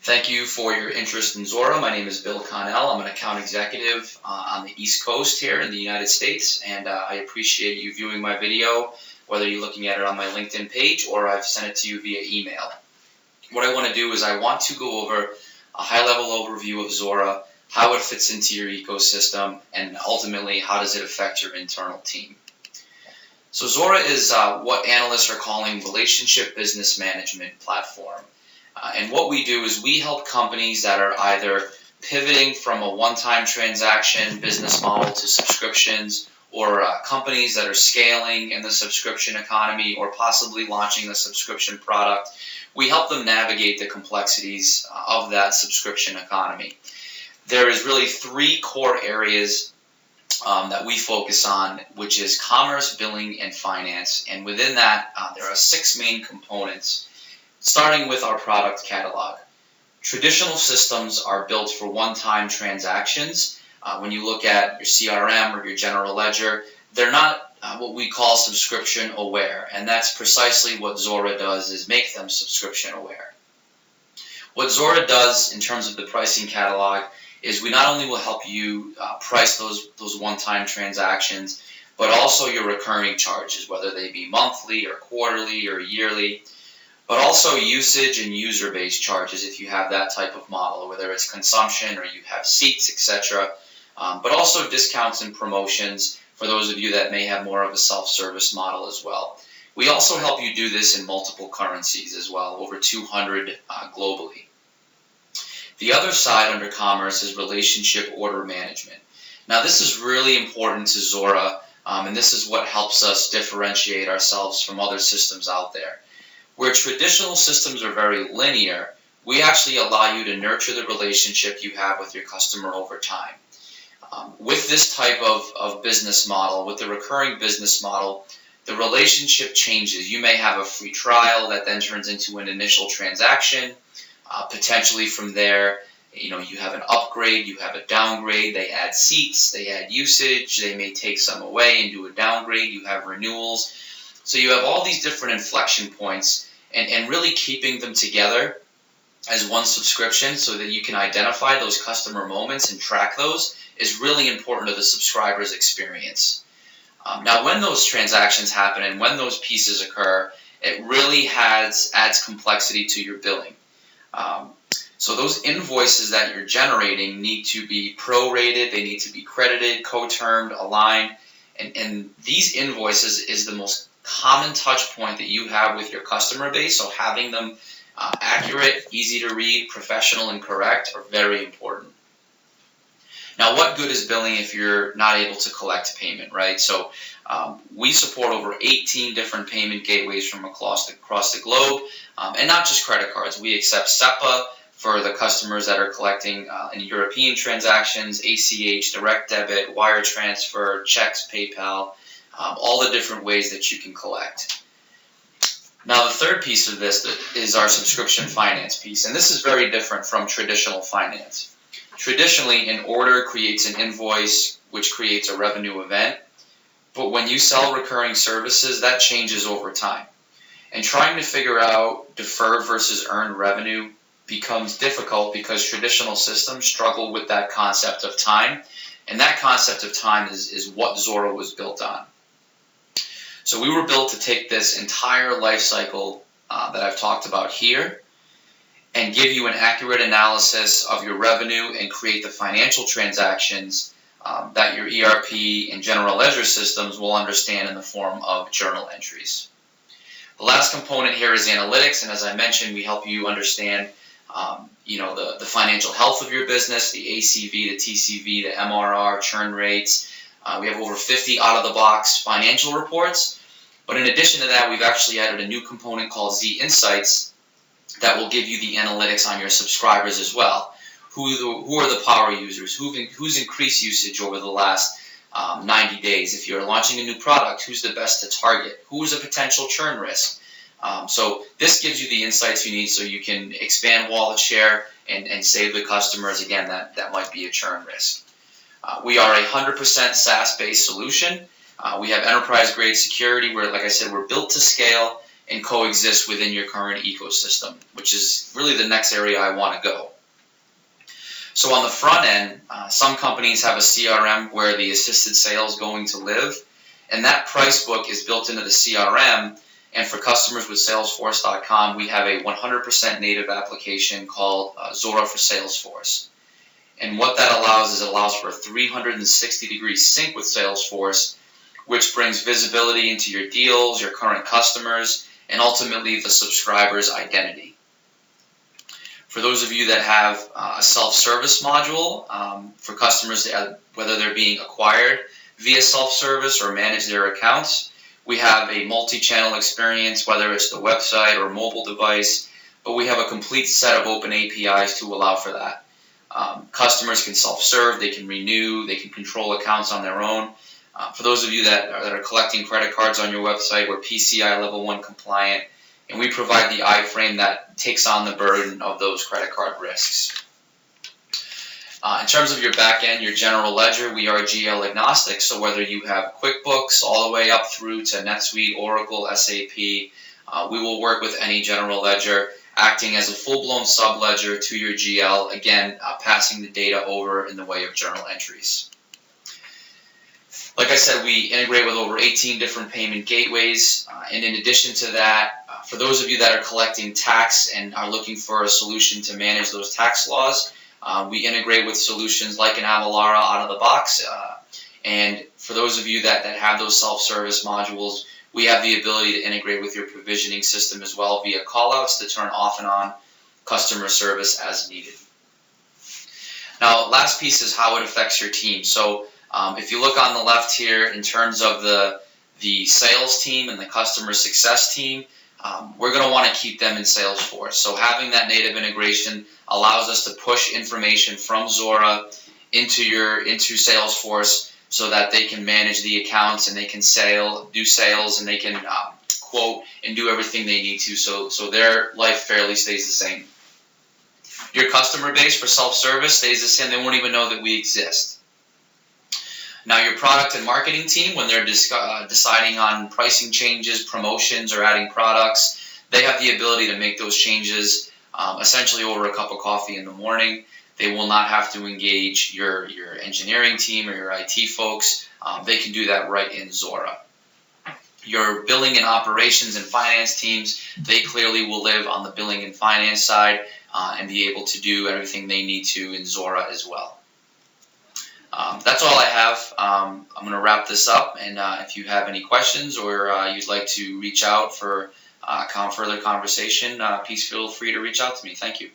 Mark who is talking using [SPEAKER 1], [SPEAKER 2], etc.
[SPEAKER 1] Thank you for your interest in Zuora. My name is Bill Connell. I'm an account executive on the East Coast here in the United States, and I appreciate you viewing my video, whether you're looking at it on my LinkedIn page or I've sent it to you via email. What I want to do is I want to go over a high-level overview of Zuora, how it fits into your ecosystem, and ultimately how does it affect your internal team. So Zuora is what analysts are calling relationship business management platform. And what we do is we help companies that are either pivoting from a one-time transaction business model to subscriptions, or companies that are scaling in the subscription economy or possibly launching a subscription product. We help them navigate the complexities of that subscription economy. There is really three core areas that we focus on, which is commerce, billing, and finance. And within that, there are six main components. Starting with our product catalog. Traditional systems are built for one-time transactions. When you look at your CRM or your general ledger, they're not what we call subscription aware, and that's precisely what Zuora does, is make them subscription aware. What Zuora does in terms of the pricing catalog is we not only will help you price those one-time transactions, but also your recurring charges, whether they be monthly or quarterly or yearly, but also usage and user-based charges if you have that type of model, whether it's consumption or you have seats, etc. But also discounts and promotions for those of you that may have more of a self-service model as well. We also help you do this in multiple currencies as well, over 200 globally. The other side under commerce is relationship order management. Now this is really important to Zuora, and this is what helps us differentiate ourselves from other systems out there. Where traditional systems are very linear, we actually allow you to nurture the relationship you have with your customer over time. With this type of business model, with the recurring business model, the relationship changes. You may have a free trial that then turns into an initial transaction. Potentially from there, you have an upgrade, you have a downgrade, they add seats, they add usage, they may take some away and do a downgrade, you have renewals. So you have all these different inflection points, and really keeping them together as one subscription so that you can identify those customer moments and track those is really important to the subscriber's experience. Now when those transactions happen and when those pieces occur, it really adds complexity to your billing. So those invoices that you're generating need to be prorated, they need to be credited, co-termed, aligned, and these invoices is the most common touch point that you have with your customer base, so having them accurate, easy to read, professional, and correct are very important. Now, what good is billing if you're not able to collect payment, right? So we support over 18 different payment gateways from across the globe, and not just credit cards. We accept SEPA for the customers that are collecting in European transactions, ACH, direct debit, wire transfer, checks, PayPal, all the different ways that you can collect. Now the third piece of this is our subscription finance piece, and this is very different from traditional finance. Traditionally, an order creates an invoice, which creates a revenue event, but when you sell recurring services, that changes over time. And trying to figure out deferred versus earned revenue becomes difficult because traditional systems struggle with that concept of time, and that concept of time is what Zuora was built on. So we were built to take this entire life cycle that I've talked about here and give you an accurate analysis of your revenue and create the financial transactions that your ERP and general ledger systems will understand in the form of journal entries. The last component here is analytics, and as I mentioned, we help you understand the financial health of your business, the ACV, the TCV, the MRR, churn rates. We have over 50 out-of-the-box financial reports. But in addition to that, we've actually added a new component called Z Insights that will give you the analytics on your subscribers as well. Who are the power users? Who's increased usage over the last 90 days? If you're launching a new product, who's the best to target? Who is a potential churn risk? So this gives you the insights you need so you can expand wallet share and save the customers, again, that might be a churn risk. We are a 100% SaaS-based solution. We have enterprise-grade security where, like I said, we're built to scale, and coexist within your current ecosystem, which is really the next area I want to go. So on the front end, some companies have a CRM where the assisted sales is going to live, and that price book is built into the CRM. And for customers with Salesforce.com, we have a 100% native application called Zuora for Salesforce. And what that allows is it allows for a 360-degree sync with Salesforce, which brings visibility into your deals, your current customers, and ultimately the subscriber's identity. For those of you that have a self-service module for customers, whether they're being acquired via self-service or manage their accounts, we have a multi-channel experience, whether it's the website or mobile device, but we have a complete set of open APIs to allow for that. Customers can self-serve, they can renew, they can control accounts on their own. For those of you that are collecting credit cards on your website, we're PCI Level 1 compliant, and we provide the iframe that takes on the burden of those credit card risks. In terms of your back end, your general ledger, we are GL agnostic, so whether you have QuickBooks all the way up through to NetSuite, Oracle, SAP, we will work with any general ledger, acting as a full-blown sub-ledger to your GL, again, passing the data over in the way of journal entries. Like I said, we integrate with over 18 different payment gateways, and in addition to that, for those of you that are collecting tax and are looking for a solution to manage those tax laws, we integrate with solutions like an Avalara out of the box, and for those of you that have those self-service modules, we have the ability to integrate with your provisioning system as well via callouts to turn off and on customer service as needed. Now, last piece is how it affects your team. So if you look on the left here in terms of the sales team and the customer success team, we're going to want to keep them in Salesforce. So having that native integration allows us to push information from Zuora into Salesforce so that they can manage the accounts and they can do sales and they can quote and do everything they need to. So their life fairly stays the same. Your customer base for self-service stays the same. They won't even know that we exist. Now, your product and marketing team, when they're deciding on pricing changes, promotions, or adding products, they have the ability to make those changes essentially over a cup of coffee in the morning. They will not have to engage your engineering team or your IT folks. They can do that right in Zuora. Your billing and operations and finance teams, they clearly will live on the billing and finance side and be able to do everything they need to in Zuora as well. That's all I have. I'm going to wrap this up, and if you have any questions or you'd like to reach out for further conversation, please feel free to reach out to me. Thank you.